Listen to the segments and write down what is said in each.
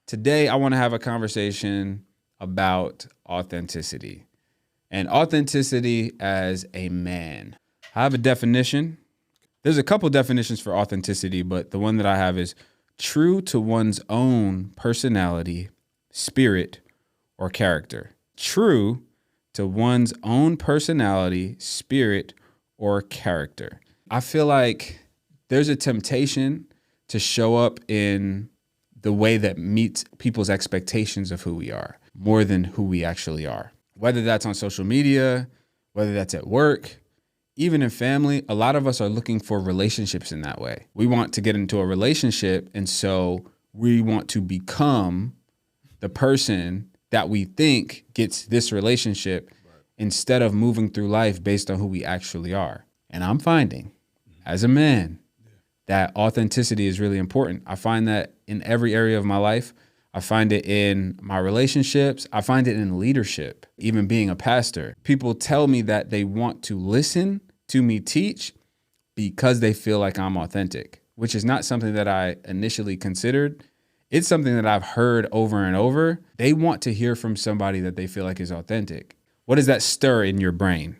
Today, I want to have a conversation about authenticity and authenticity as a man. I have a definition. There's a couple definitions for authenticity, but the one that I have is true to one's own personality, spirit, or character. True to one's own personality, spirit, or character. I feel like there's a temptation to show up in the way that meets people's expectations of who we are more than who we actually are. Whether that's on social media, whether that's at work, even in family, a lot of us are looking for relationships in that way. We want to get into a relationship, and so we want to become the person that we think gets this relationship instead of moving through life based on who we actually are. And I'm finding, as a man, that authenticity is really important. I find that in every area of my life. I find it in my relationships. I find it in leadership, even being a pastor. People tell me that they want to listen to me teach because they feel like I'm authentic, which is not something that I initially considered. It's something that I've heard over and over. They want to hear from somebody that they feel like is authentic. What does that stir in your brain?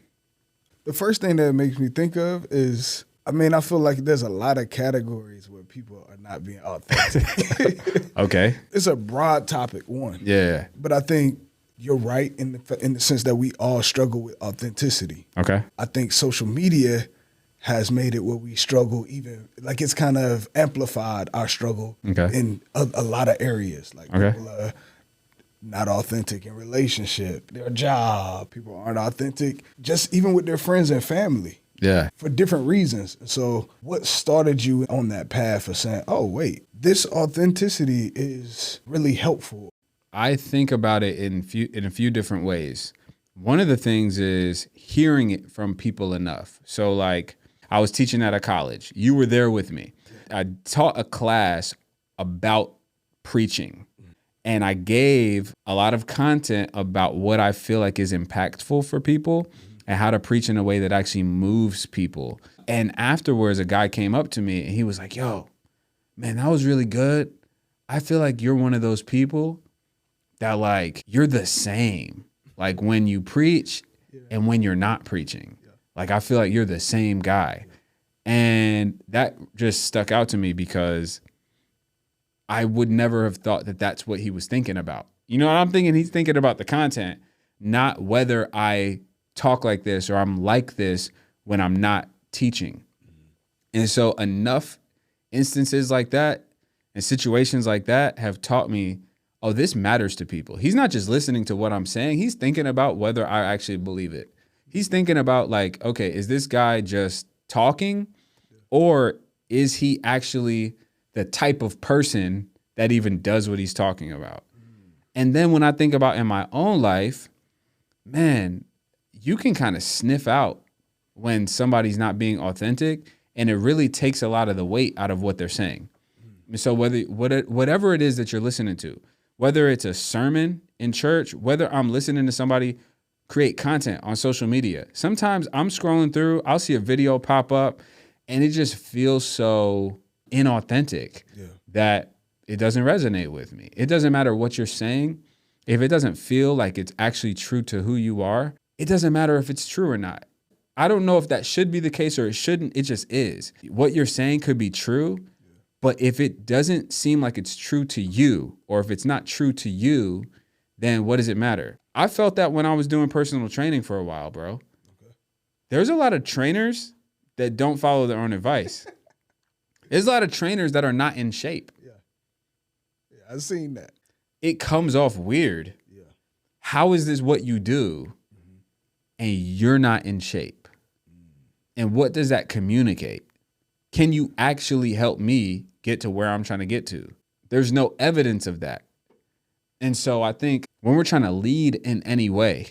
The first thing that makes me think of is, I feel like there's a lot of categories where people are not being authentic. Okay. It's a broad topic, one. Yeah. But I think you're right in the sense that we all struggle with authenticity. Okay. I think social media has made it where we struggle even, like it's kind of amplified our struggle in a lot of areas. Like people are not authentic in relationship, their job, people aren't authentic, just even with their friends and family. Yeah. For different reasons. So what started you on that path of saying, oh, wait, this authenticity is really helpful? I think about it in a few different ways. One of the things is hearing it from people enough. So like I was teaching at a college. You were there with me. I taught a class about preaching. And I gave a lot of content about what I feel like is impactful for people and how to preach in a way that actually moves people. And afterwards, a guy came up to me and he was like, yo, man, that was really good. I feel like you're one of those people that like, you're the same. Like when you preach and when you're not preaching. Like, I feel like you're the same guy. And that just stuck out to me because I would never have thought that that's what he was thinking about. You know what I'm thinking? He's thinking about the content, not whether I talk like this or I'm like this when I'm not teaching. And so enough instances like that and situations like that have taught me, oh, this matters to people. He's not just listening to what I'm saying. He's thinking about whether I actually believe it. He's thinking about like, okay, is this guy just talking or is he actually the type of person that even does what he's talking about? And then when I think about in my own life, man, you can kind of sniff out when somebody's not being authentic, and it really takes a lot of the weight out of what they're saying. So whatever it is that you're listening to, whether it's a sermon in church, whether I'm listening to somebody create content on social media, sometimes I'm scrolling through, I'll see a video pop up, and it just feels so inauthentic that it doesn't resonate with me. It doesn't matter what you're saying. If it doesn't feel like it's actually true to who you are, it doesn't matter if it's true or not. I don't know if that should be the case or it shouldn't. It just is. What you're saying could be true, but if it doesn't seem like it's true to you, or if it's not true to you, then what does it matter? I felt that when I was doing personal training for a while, bro. There's a lot of trainers that don't follow their own advice. There's a lot of trainers that are not in shape. Yeah, I've seen that. It comes off weird. Yeah. How is this what you do and you're not in shape? And what does that communicate? Can you actually help me get to where I'm trying to get to? There's no evidence of that. And so I think when we're trying to lead in any way,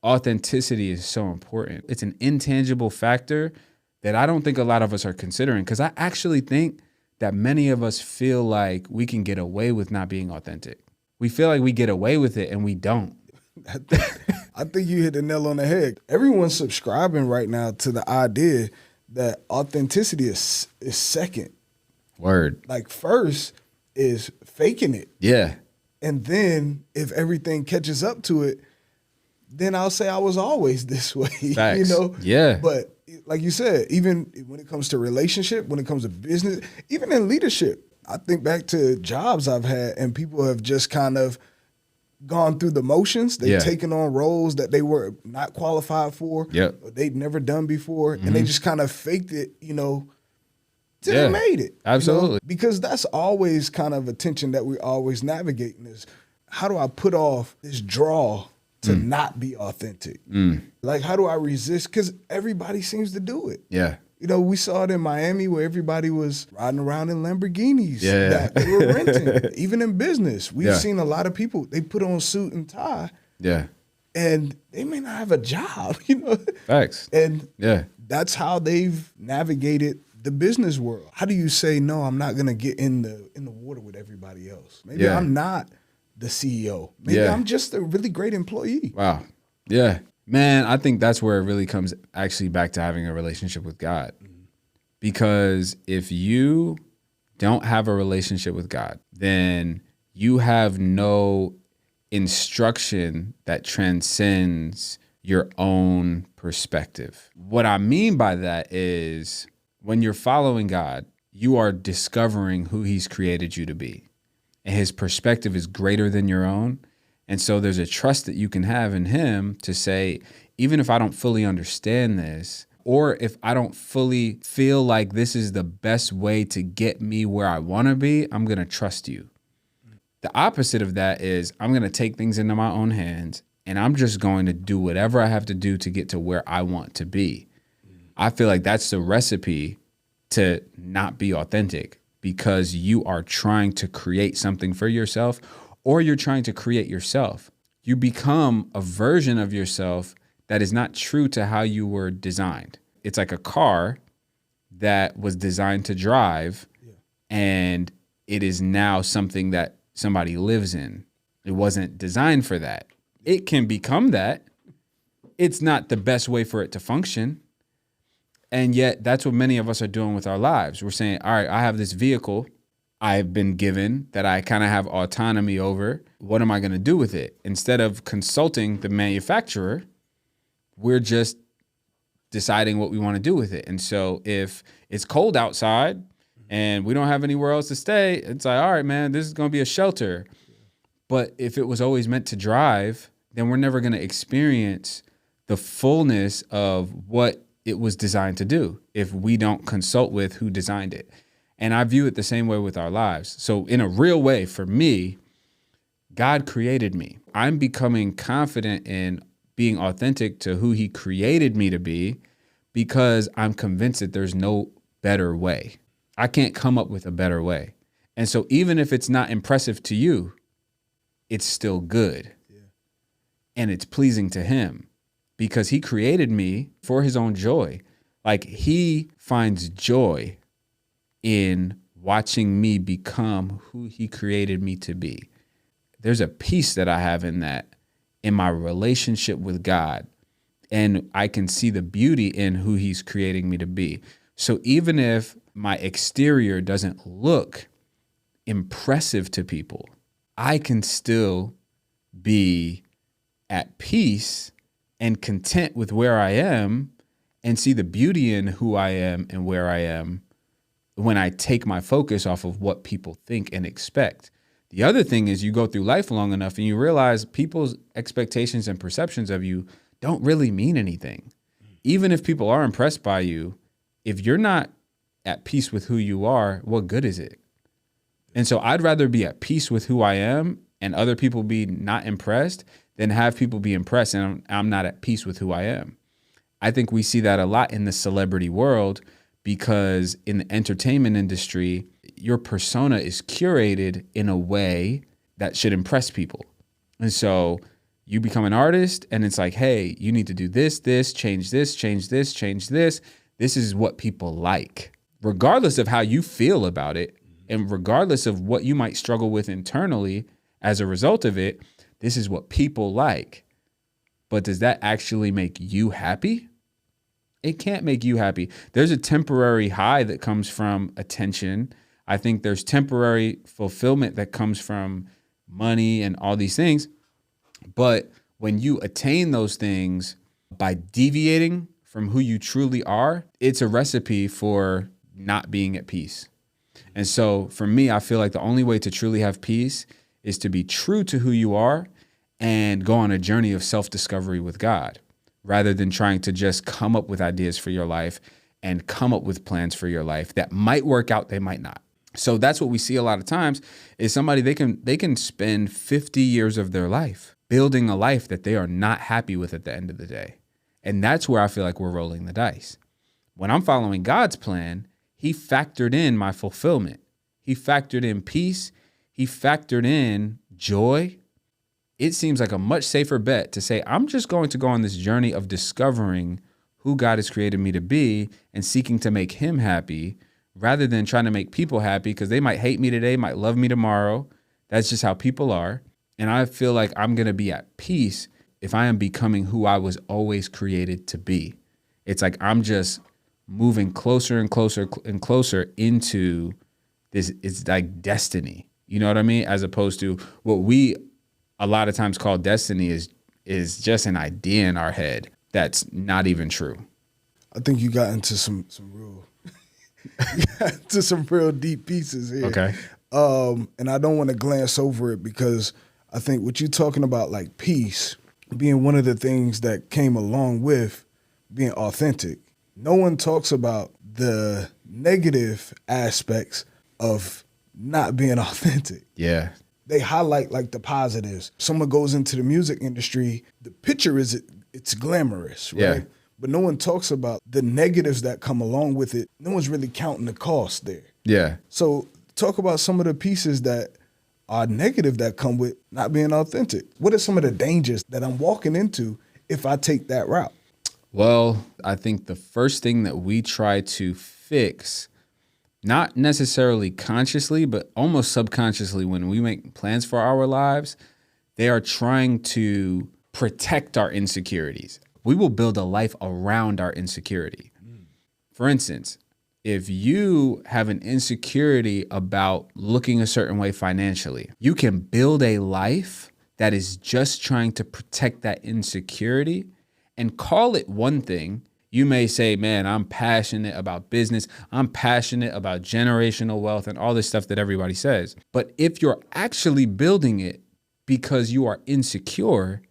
authenticity is so important. It's an intangible factor that I don't think a lot of us are considering, because I actually think that many of us feel like we can get away with not being authentic. We feel like we get away with it and we don't. I think you hit the nail on the head. Everyone's subscribing right now to the idea that authenticity is second. Word. Like first is faking it. Yeah. And then if everything catches up to it, then I'll say I was always this way. Facts. You know? Yeah. But like you said, even when it comes to relationship, when it comes to business, even in leadership, I think back to jobs I've had and people have just kind of gone through the motions. They've taken on roles that they were not qualified for, or they'd never done before, and they just kind of faked it, you know, till they made it. Absolutely. You know? Because that's always kind of a tension that we're always navigating is, how do I put off this draw to not be authentic? Like, how do I resist? Because everybody seems to do it. Yeah. You know, we saw it in Miami where everybody was riding around in Lamborghinis that they were renting. Even in business, we've seen a lot of people, they put on suit and tie. Yeah. And they may not have a job, you know. Facts. And that's how they've navigated the business world. How do you say, no, I'm not going to get in the water with everybody else? Maybe I'm not the CEO. Maybe I'm just a really great employee. Wow. Yeah. Man, I think that's where it really comes actually back to having a relationship with God. Because if you don't have a relationship with God, then you have no instruction that transcends your own perspective. What I mean by that is when you're following God, you are discovering who he's created you to be. And his perspective is greater than your own. And so there's a trust that you can have in him to say, even if I don't fully understand this, or if I don't fully feel like this is the best way to get me where I want to be, I'm going to trust you. The opposite of that is I'm going to take things into my own hands and I'm just going to do whatever I have to do to get to where I want to be. I feel like that's the recipe to not be authentic, because you are trying to create something for yourself, or you're trying to create yourself. You become a version of yourself that is not true to how you were designed. It's like a car that was designed to drive, and it is now something that somebody lives in. It wasn't designed for that. It can become that. It's not the best way for it to function. And yet that's what many of us are doing with our lives. We're saying, all right, I have this vehicle I've been given that I kind of have autonomy over. What am I going to do with it? Instead of consulting the manufacturer, we're just deciding what we want to do with it. And so if it's cold outside and we don't have anywhere else to stay, it's like, all right, man, this is going to be a shelter. But if it was always meant to drive, then we're never going to experience the fullness of what it was designed to do if we don't consult with who designed it. And I view it the same way with our lives. So in a real way, for me, God created me. I'm becoming confident in being authentic to who he created me to be, because I'm convinced that there's no better way. I can't come up with a better way. And so even if it's not impressive to you, it's still good. And it's pleasing to him, because he created me for his own joy. Like, he finds joy in watching me become who he created me to be. There's a peace that I have in that, in my relationship with God. And I can see the beauty in who he's creating me to be. So even if my exterior doesn't look impressive to people, I can still be at peace and content with where I am, and see the beauty in who I am and where I am when I take my focus off of what people think and expect. The other thing is, you go through life long enough and you realize people's expectations and perceptions of you don't really mean anything. Even if people are impressed by you, if you're not at peace with who you are, what good is it? And so I'd rather be at peace with who I am and other people be not impressed than have people be impressed and I'm not at peace with who I am. I think we see that a lot in the celebrity world, because in the entertainment industry, your persona is curated in a way that should impress people. And so you become an artist and it's like, hey, you need to do this, change this, change this, change this. This is what people like, regardless of how you feel about it. And regardless of what you might struggle with internally as a result of it, this is what people like. But does that actually make you happy? It can't make you happy. There's a temporary high that comes from attention. I think there's temporary fulfillment that comes from money and all these things. But when you attain those things by deviating from who you truly are, it's a recipe for not being at peace. And so for me, I feel like the only way to truly have peace is to be true to who you are and go on a journey of self-discovery with God, rather than trying to just come up with ideas for your life and come up with plans for your life that might work out, they might not. So that's what we see a lot of times is somebody, they can spend 50 years of their life building a life that they are not happy with at the end of the day. And that's where I feel like we're rolling the dice. When I'm following God's plan, he factored in my fulfillment. He factored in peace. He factored in joy. It seems like a much safer bet to say, I'm just going to go on this journey of discovering who God has created me to be and seeking to make him happy, rather than trying to make people happy, because they might hate me today, might love me tomorrow. That's just how people are. And I feel like I'm going to be at peace if I am becoming who I was always created to be. It's like I'm just moving closer and closer and closer into this. It's like destiny. You know what I mean? As opposed to what we a lot of times call destiny is just an idea in our head that's not even true. I think you got into some real deep pieces here. Okay. And I don't want to glance over it, because I think what you're talking about, like peace, being one of the things that came along with being authentic. No one talks about the negative aspects of not being authentic. Yeah. They highlight like the positives. Someone goes into the music industry, the picture is it's glamorous, right? Yeah. But no one talks about the negatives that come along with it. No one's really counting the cost there. Yeah. So talk about some of the pieces that are negative that come with not being authentic. What are some of the dangers that I'm walking into if I take that route? Well, I think the first thing that we try to fix, not necessarily consciously, but almost subconsciously, when we make plans for our lives, they are trying to protect our insecurities. We will build a life around our insecurity. For instance, if you have an insecurity about looking a certain way financially, you can build a life that is just trying to protect that insecurity and call it one thing. You may say, man, I'm passionate about business. I'm passionate about generational wealth and all this stuff that everybody says. But if you're actually building it because you are insecure,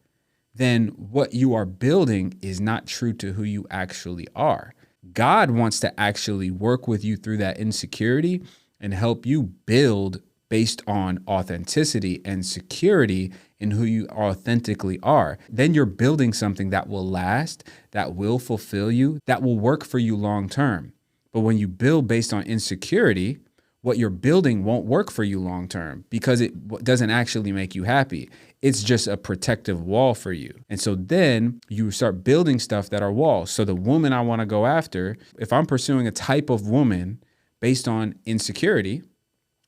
then what you are building is not true to who you actually are. God wants to actually work with you through that insecurity and help you build based on authenticity and security in who you authentically are. Then you're building something that will last, that will fulfill you, that will work for you long term. But when you build based on insecurity, what you're building won't work for you long term because it doesn't actually make you happy. It's just a protective wall for you. And so then you start building stuff that are walls. So the woman I want to go after, if I'm pursuing a type of woman based on insecurity,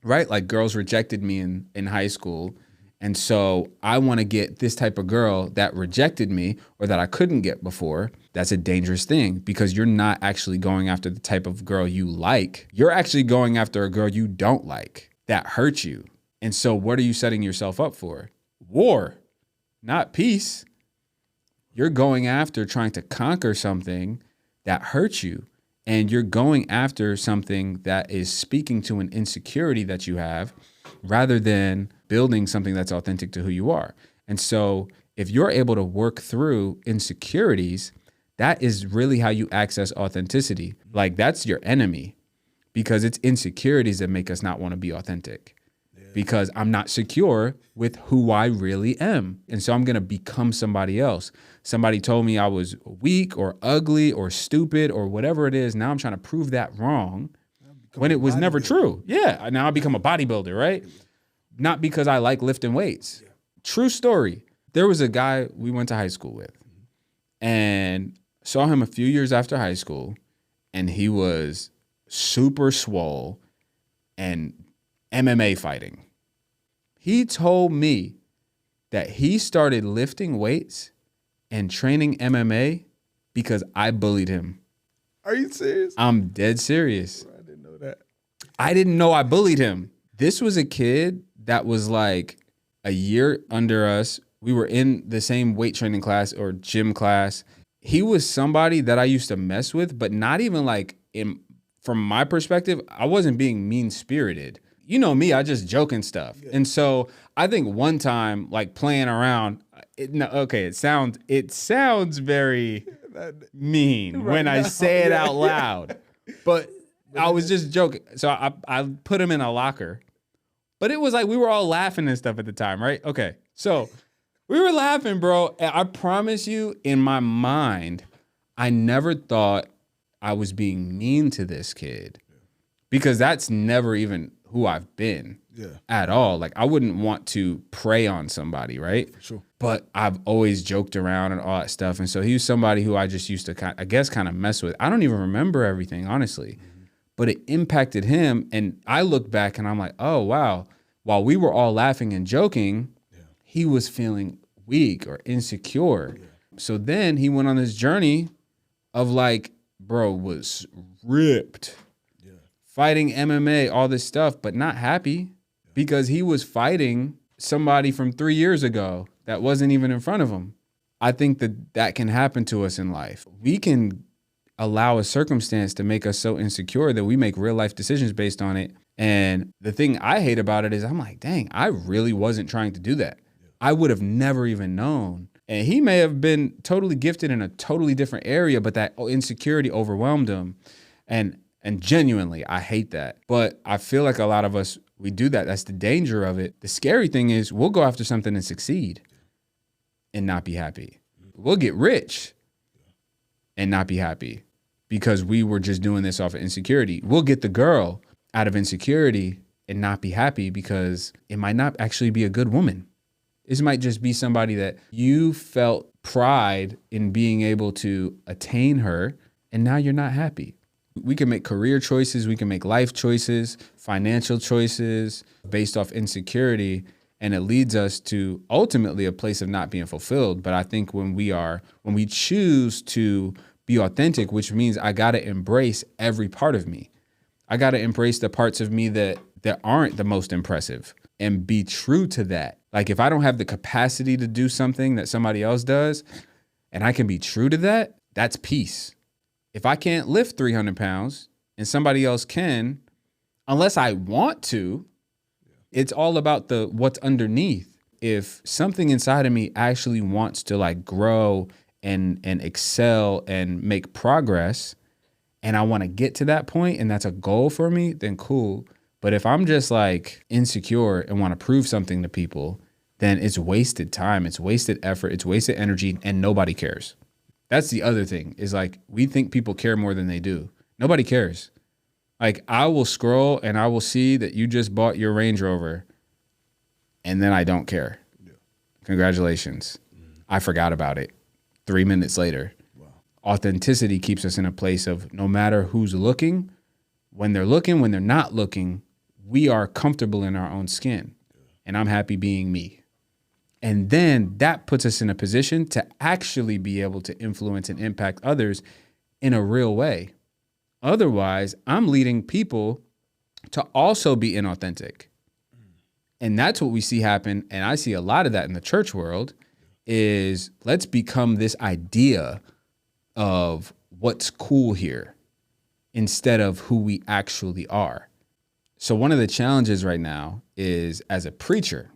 right? Like girls rejected me in high school. And so I want to get this type of girl that rejected me or that I couldn't get before. That's a dangerous thing because you're not actually going after the type of girl you like. You're actually going after a girl you don't like that hurts you. And so what are you setting yourself up for? War, not peace. You're going after trying to conquer something that hurts you. And you're going after something that is speaking to an insecurity that you have rather than building something that's authentic to who you are. And so if you're able to work through insecurities, that is really how you access authenticity. Like that's your enemy because it's insecurities that make us not want to be authentic. Because I'm not secure with who I really am. And so I'm going to become somebody else. Somebody told me I was weak or ugly or stupid or whatever it is. Now I'm trying to prove that wrong when it was never true. Yeah. Now I become a bodybuilder, right? Not because I like lifting weights. Yeah. True story. There was a guy we went to high school with and saw him a few years after high school, and he was super swole and MMA fighting. He told me that he started lifting weights and training MMA because I bullied him. Are you serious? I'm dead serious. I didn't know that. I didn't know I bullied him. This was a kid that was like a year under us. We were in the same weight training class or gym class. He was somebody that I used to mess with, but not even like from my perspective, I wasn't being mean-spirited. You know me, I just joke and stuff. Yeah. And so I think one time, like playing around, it sounds very mean when I say it out loud, but I was just joking. So I put him in a locker, but it was like we were all laughing and stuff at the time, right? Okay, so we were laughing, bro. And I promise you, in my mind, I never thought I was being mean to this kid because that's never even who I've been at all. Like I wouldn't want to prey on somebody, right? For sure. But I've always joked around and all that stuff. And so he was somebody who I just used to kind of mess with. I don't even remember everything, honestly, but it impacted him. And I look back and I'm like, oh, wow. While we were all laughing and joking, he was feeling weak or insecure. Yeah. So then he went on this journey of like, bro, was ripped, fighting MMA, all this stuff, but not happy because he was fighting somebody from 3 years ago that wasn't even in front of him. I think that can happen to us in life. We can allow a circumstance to make us so insecure that we make real life decisions based on it. And the thing I hate about it is I'm like, dang, I really wasn't trying to do that. I would have never even known. And he may have been totally gifted in a totally different area, but that insecurity overwhelmed him. And genuinely, I hate that. But I feel like a lot of us, we do that. That's the danger of it. The scary thing is we'll go after something and succeed and not be happy. We'll get rich and not be happy because we were just doing this off of insecurity. We'll get the girl out of insecurity and not be happy because it might not actually be a good woman. This might just be somebody that you felt pride in being able to attain her, and now you're not happy. We can make career choices, we can make life choices, financial choices based off insecurity, and it leads us to ultimately a place of not being fulfilled. But I think when we choose to be authentic, which means I gotta embrace every part of me. I gotta embrace the parts of me that aren't the most impressive and be true to that. Like if I don't have the capacity to do something that somebody else does and I can be true to that, that's peace. If I can't lift 300 pounds and somebody else can, unless I want to, it's all about what's underneath. If something inside of me actually wants to like grow and excel and make progress, and I want to get to that point and that's a goal for me, then cool. But if I'm just like insecure and want to prove something to people, then it's wasted time, it's wasted effort, it's wasted energy, and nobody cares. That's the other thing is like, we think people care more than they do. Nobody cares. Like I will scroll and I will see that you just bought your Range Rover and then I don't care. Yeah. Congratulations. I forgot about it 3 minutes later. Wow. Authenticity keeps us in a place of no matter who's looking, when they're not looking, we are comfortable in our own skin. Yeah. And I'm happy being me. And then that puts us in a position to actually be able to influence and impact others in a real way. Otherwise, I'm leading people to also be inauthentic. And that's what we see happen. And I see a lot of that in the church world is let's become this idea of what's cool here instead of who we actually are. So one of the challenges right now is as a preacher,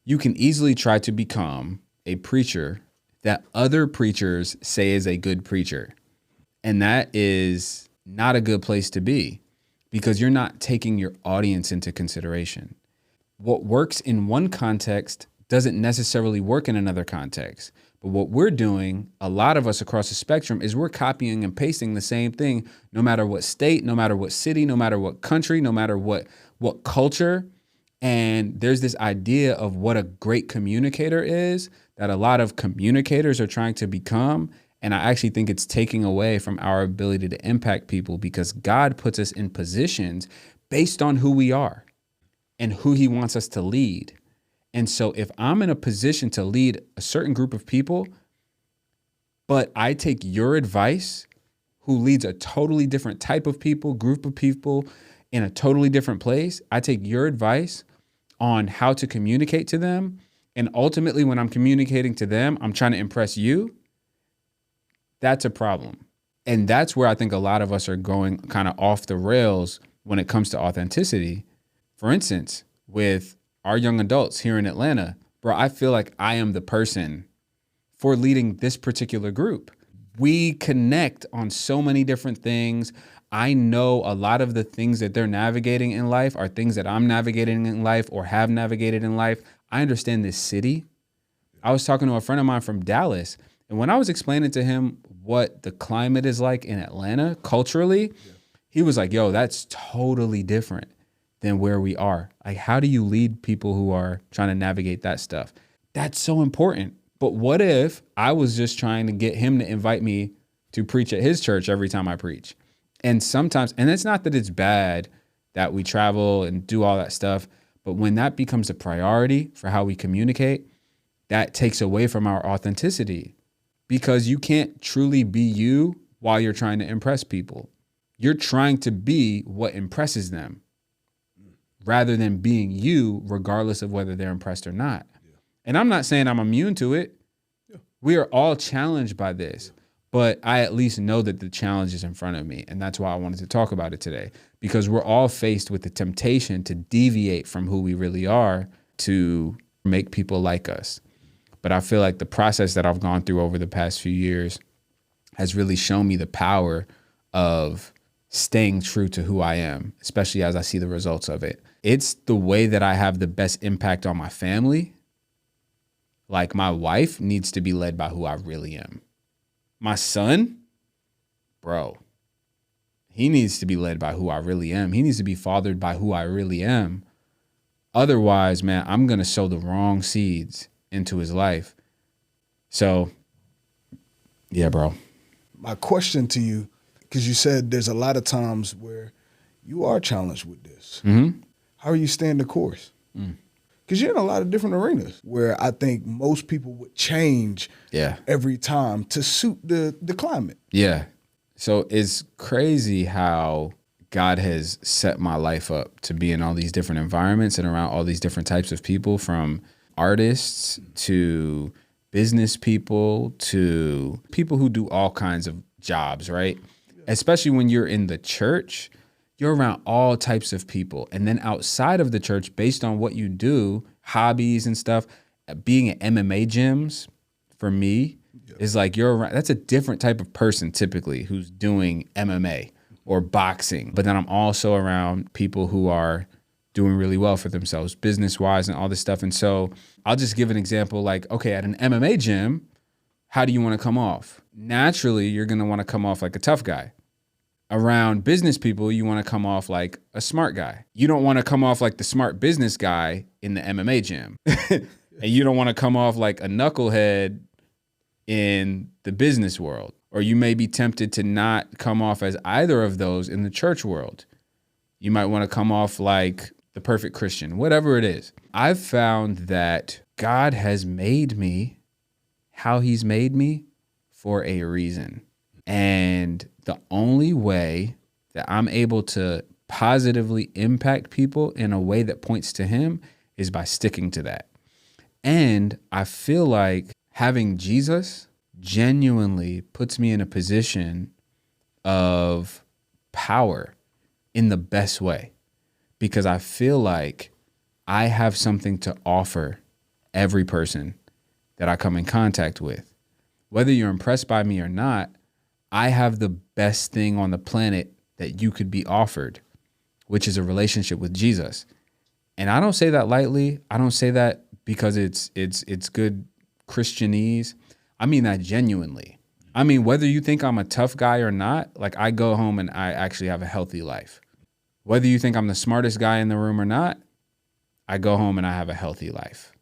you can easily try to become a preacher that other preachers say is a good preacher. And that is not a good place to be because you're not taking your audience into consideration. What works in one context doesn't necessarily work in another context. But what we're doing, a lot of us across the spectrum, is we're copying and pasting the same thing, no matter what state, no matter what city, no matter what country, no matter what culture. And there's this idea of what a great communicator is that a lot of communicators are trying to become. And I actually think it's taking away from our ability to impact people because God puts us in positions based on who we are and who he wants us to lead. And so if I'm in a position to lead a certain group of people, but I take your advice, who leads a totally different type of people, group of people, in a totally different place. I take your advice on how to communicate to them. And ultimately, when I'm communicating to them, I'm trying to impress you. That's a problem. And that's where I think a lot of us are going kind of off the rails when it comes to authenticity. For instance, with our young adults here in Atlanta, bro, I feel like I am the person for leading this particular group. We connect on so many different things. I know a lot of the things that they're navigating in life are things that I'm navigating in life or have navigated in life. I understand this city. I was talking to a friend of mine from Dallas, and when I was explaining to him what the climate is like in Atlanta culturally, he was like, yo, that's totally different than where we are. Like, how do you lead people who are trying to navigate that stuff? That's so important. But what if I was just trying to get him to invite me to preach at his church every time I preach? And sometimes, and it's not that it's bad that we travel and do all that stuff, but when that becomes a priority for how we communicate, that takes away from our authenticity, because you can't truly be you while you're trying to impress people. You're trying to be what impresses them rather than being you, regardless of whether they're impressed or not. Yeah. And I'm not saying I'm immune to it. Yeah. We are all challenged by this, but I at least know that the challenge is in front of me. And that's why I wanted to talk about it today, because we're all faced with the temptation to deviate from who we really are to make people like us. But I feel like the process that I've gone through over the past few years has really shown me the power of staying true to who I am, especially as I see the results of it. It's the way that I have the best impact on my family. Like, my wife needs to be led by who I really am. My son, bro, he needs to be led by who I really am. He needs to be fathered by who I really am. Otherwise, man, I'm going to sow the wrong seeds into his life. So, yeah, bro. My question to you, because you said there's a lot of times where you are challenged with this. Mm-hmm. How are you staying the course? Because you're in a lot of different arenas where I think most people would change every time to suit the climate. Yeah. So it's crazy how God has set my life up to be in all these different environments and around all these different types of people, from artists to business people to people who do all kinds of jobs, right? Especially when you're in the church, you're around all types of people. And then outside of the church, based on what you do, hobbies and stuff, being at MMA gyms for me is like, you're around, that's a different type of person typically who's doing MMA or boxing. But then I'm also around people who are doing really well for themselves business-wise and all this stuff. And so I'll just give an example, like, okay, at an MMA gym, how do you want to come off? Naturally, you're going to want to come off like a tough guy. Around business people, you want to come off like a smart guy. You don't want to come off like the smart business guy in the MMA gym. And you don't want to come off like a knucklehead in the business world. Or you may be tempted to not come off as either of those in the church world. You might want to come off like the perfect Christian, whatever it is. I've found that God has made me how he's made me for a reason. And the only way that I'm able to positively impact people in a way that points to him is by sticking to that. And I feel like having Jesus genuinely puts me in a position of power in the best way, because I feel like I have something to offer every person that I come in contact with. Whether you're impressed by me or not, I have the best thing on the planet that you could be offered, which is a relationship with Jesus. And I don't say that lightly. I don't say that because it's good Christianese. I mean that genuinely. I mean, whether you think I'm a tough guy or not, like, I go home and I actually have a healthy life. Whether you think I'm the smartest guy in the room or not, I go home and I have a healthy life.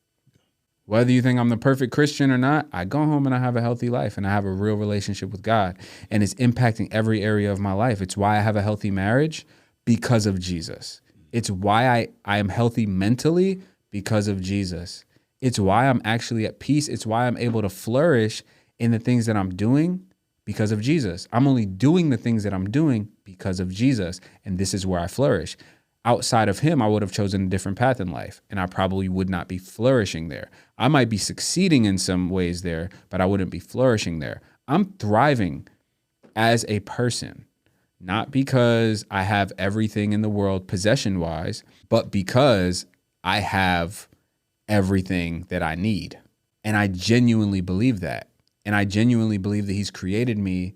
Whether you think I'm the perfect Christian or not, I go home and I have a healthy life and I have a real relationship with God, and it's impacting every area of my life. It's why I have a healthy marriage, because of Jesus. It's why I am healthy mentally, because of Jesus. It's why I'm actually at peace. It's why I'm able to flourish in the things that I'm doing, because of Jesus. I'm only doing the things that I'm doing because of Jesus. And this is where I flourish. Outside of him, I would have chosen a different path in life, and I probably would not be flourishing there. I might be succeeding in some ways there, but I wouldn't be flourishing there. I'm thriving as a person, not because I have everything in the world possession-wise, but because I have everything that I need. And I genuinely believe that. And I genuinely believe that he's created me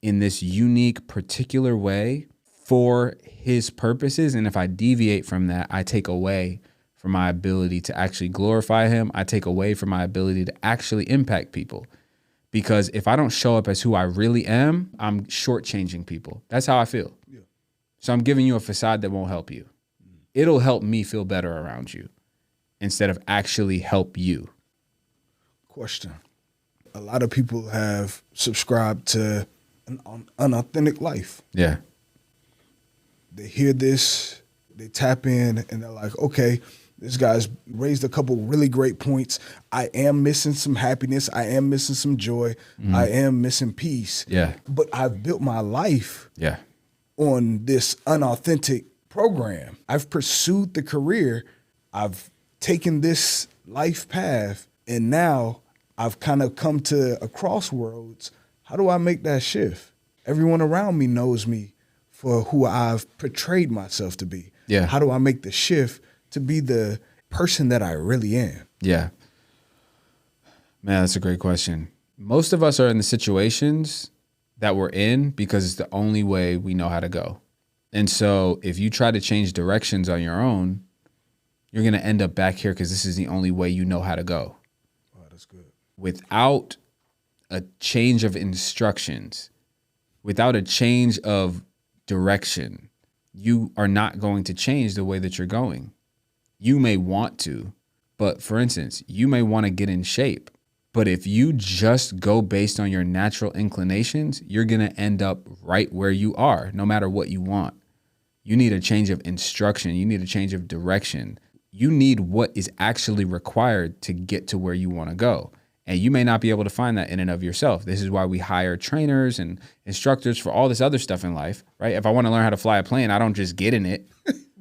in this unique, particular way for his purposes. And if I deviate from that, I take away from my ability to actually glorify him. I take away from my ability to actually impact people. Because if I don't show up as who I really am, I'm shortchanging people. That's how I feel. Yeah. So I'm giving you a facade that won't help you. It'll help me feel better around you instead of actually help you. Question. A lot of people have subscribed to an unauthentic life. Yeah. They hear this, they tap in, and they're like, okay, this guy's raised a couple really great points. I am missing some happiness. I am missing some joy. I am missing peace. Yeah. But I've built my life on this unauthentic program. I've pursued the career. I've taken this life path, and now I've kind of come to a crossroads. How do I make that shift? Everyone around me knows me for who I've portrayed myself to be. Yeah. How do I make the shift to be the person that I really am? Yeah. Man, that's a great question. Most of us are in the situations that we're in because it's the only way we know how to go. And so if you try to change directions on your own, you're going to end up back here because this is the only way you know how to go. Wow, that's good. Without a change of instructions, without a change of direction, you are not going to change the way that you're going. You may want to, but for instance, you may want to get in shape. But if you just go based on your natural inclinations, you're going to end up right where you are, no matter what you want. You need a change of instruction. You need a change of direction. You need what is actually required to get to where you want to go. And you may not be able to find that in and of yourself. This is why we hire trainers and instructors for all this other stuff in life, right? If I want to learn how to fly a plane, I don't just get in it.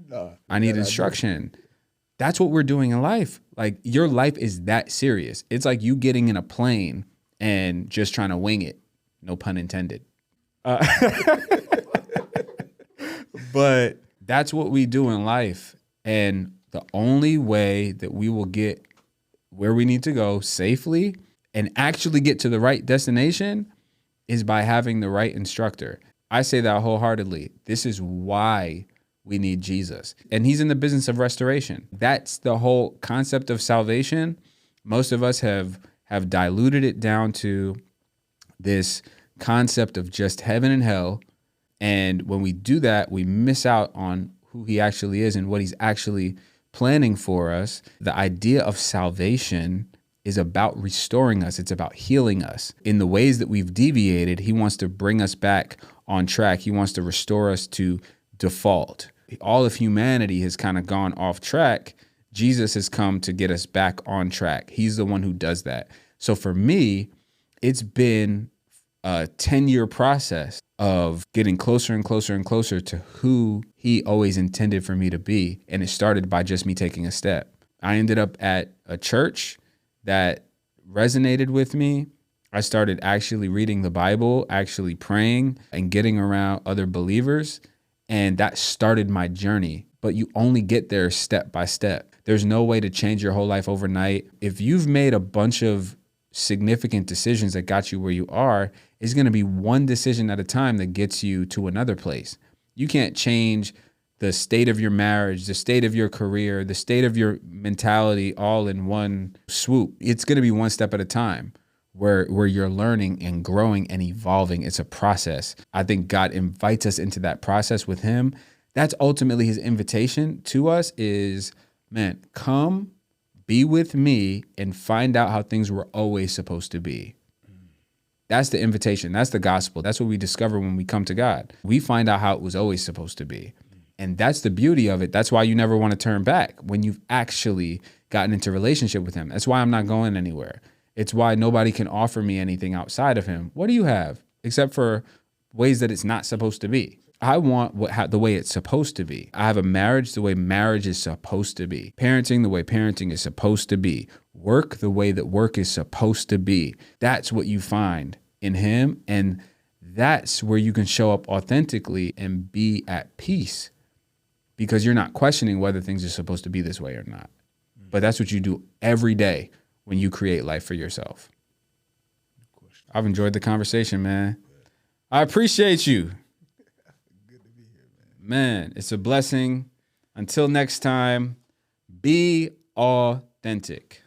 No, I need instruction. That's what we're doing in life. Like, your life is that serious. It's like you getting in a plane and just trying to wing it. No pun intended. But that's what we do in life. And the only way that we will get where we need to go safely and actually get to the right destination is by having the right instructor. I say that wholeheartedly. This is why we need Jesus. And he's in the business of restoration. That's the whole concept of salvation. Most of us have diluted it down to this concept of just heaven and hell. And when we do that, we miss out on who he actually is and what he's actually planning for us. The idea of salvation is about restoring us. It's about healing us. In the ways that we've deviated, he wants to bring us back on track. He wants to restore us to default. All of humanity has kind of gone off track. Jesus has come to get us back on track. He's the one who does that. So for me, it's been a 10-year process of getting closer and closer and closer to who he always intended for me to be. And it started by just me taking a step. I ended up at a church that resonated with me. I started actually reading the Bible, actually praying and getting around other believers. And that started my journey. But you only get there step by step. There's no way to change your whole life overnight. If you've made a bunch of significant decisions that got you where you are, it's going to be one decision at a time that gets you to another place. You can't change the state of your marriage, the state of your career, the state of your mentality all in one swoop. It's going to be one step at a time where you're learning and growing and evolving. It's a process. I think God invites us into that process with him. That's ultimately his invitation to us is, man, come be with me and find out how things were always supposed to be. That's the invitation. That's the gospel. That's what we discover when we come to God. We find out how it was always supposed to be. And that's the beauty of it. That's why you never want to turn back when you've actually gotten into relationship with him. That's why I'm not going anywhere. It's why nobody can offer me anything outside of him. What do you have? except for ways that it's not supposed to be. I want the way it's supposed to be. I have a marriage the way marriage is supposed to be. Parenting the way parenting is supposed to be. Work the way that work is supposed to be. That's what you find in him. And that's where you can show up authentically and be at peace, because you're not questioning whether things are supposed to be this way or not. But that's what you do every day when you create life for yourself. I've enjoyed the conversation, man. I appreciate you. Good to be here, man. Man, it's a blessing. Until next time, be authentic.